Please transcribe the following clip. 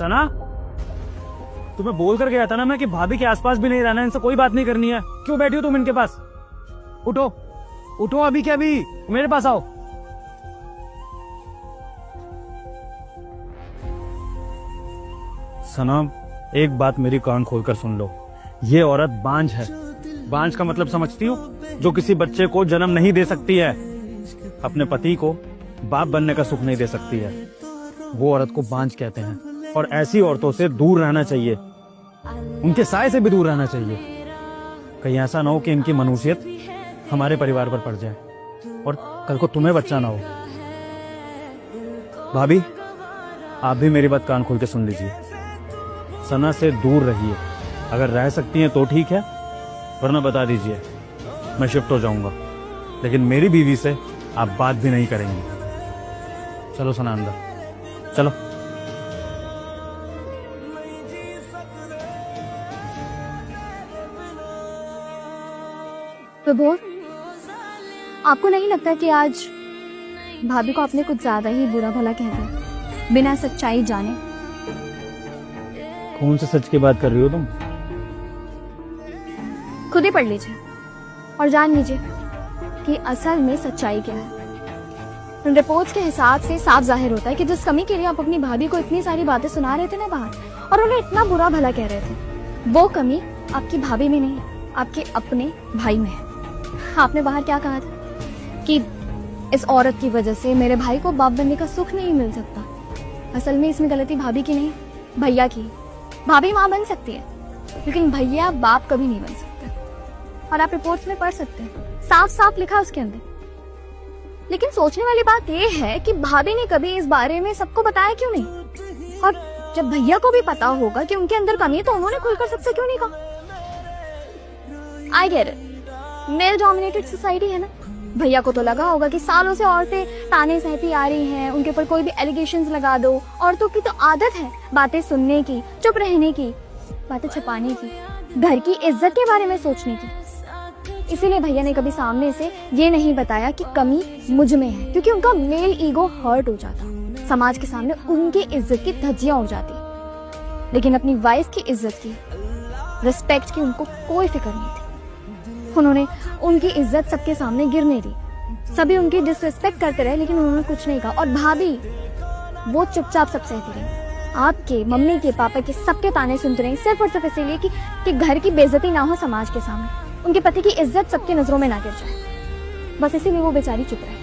सना, तुम्हें बोल कर गया था ना मैं कि भाभी के आसपास भी नहीं रहना, इनसे कोई बात नहीं करनी है। क्यों बैठी हो तुम इनके पास? उठो उठो, अभी क्या अभी मेरे पास आओ। सना, एक बात मेरी कान खोलकर सुन लो, ये औरत बांझ है। बांझ का मतलब समझती हो? जो किसी बच्चे को जन्म नहीं दे सकती है, अपने पति को बाप बनने का सुख नहीं दे सकती है, वो औरत को बांझ कहते हैं। और ऐसी औरतों से दूर रहना चाहिए, उनके साए से भी दूर रहना चाहिए। कहीं ऐसा ना हो कि इनकी मनुष्यत हमारे परिवार पर पड़ जाए और कल को तुम्हें बच्चा ना हो। भाभी, आप भी मेरी बात कान खोल के सुन लीजिए, सना से दूर रहिए। अगर रह सकती हैं तो ठीक है, वरना बता दीजिए, मैं शिफ्ट हो जाऊंगा। लेकिन मेरी बीवी से आप बात भी नहीं करेंगी। चलो सना अंदर चलो। प्रभु, आपको नहीं लगता कि आज भाभी को आपने कुछ ज्यादा ही बुरा भला कह दिया बिना सच्चाई जाने? कौन से सच की बात कर रही हो तुम? खुद ही पढ़ लीजिए और जान लीजिए कि असल में सच्चाई क्या है। उन रिपोर्ट्स के हिसाब से साफ जाहिर होता है कि जिस कमी के लिए आप अपनी भाभी को इतनी सारी बातें सुना रहे थे ना बाहर, और उन्हें इतना बुरा भला कह रहे थे, वो कमी आपकी भाभी में नहीं, आपके अपने भाई में है। आपने बाहर क्या कहा था कि इस औरत की वजह से मेरे भाई को बाप बनने का सुख नहीं मिल सकता। असल में इसमें गलती भाभी की नहीं, भैया की। भाभी माँ बन सकती है, लेकिन भैया बाप कभी नहीं बन सकते। और आप रिपोर्ट्स में पढ़ सकते हैं, साफ साफ लिखा उसके अंदर। लेकिन सोचने वाली बात यह है कि भाभी ने कभी इस बारे में सबको बताया क्यों नहीं? और जब भैया को भी पता होगा कि उनके अंदर कमी है, तो उन्होंने खुलकर सबसे क्यों नहीं कहा? I get it, male dominated society है ना। भैया को तो लगा होगा कि सालों से औरतें ताने सहती आ रही हैं, उनके ऊपर कोई भी एलिगेशंस लगा दो। औरतों की तो आदत है बातें सुनने की, चुप रहने की, बातें छुपाने की, घर की इज्जत के बारे में सोचने की। इसीलिए भैया ने कभी सामने से ये नहीं बताया कि कमी मुझ में है, क्योंकि उनका मेल ईगो हर्ट हो जाता, समाज के सामने उनकी इज्जत की धज्जियां उड़ जाती। लेकिन अपनी वाइफ की इज्जत की, रिस्पेक्ट की उनको कोई फिक्र नहीं थी। उन्होंने उनकी इज्जत सबके सामने गिरने दी। सभी उनकी डिसरिस्पेक्ट करते रहे, लेकिन उन्होंने कुछ नहीं कहा। और भाभी, वो चुपचाप सब सहती रही। आपके, मम्मी के, पापा के, सबके ताने सुनते रहे, सिर्फ और सिर्फ इसीलिए कि घर की बेइज्जती ना हो समाज के सामने, उनके पति की इज्जत सबकी नजरों में ना गिर जाए। बस इसीलिए वो बेचारी चुप रही।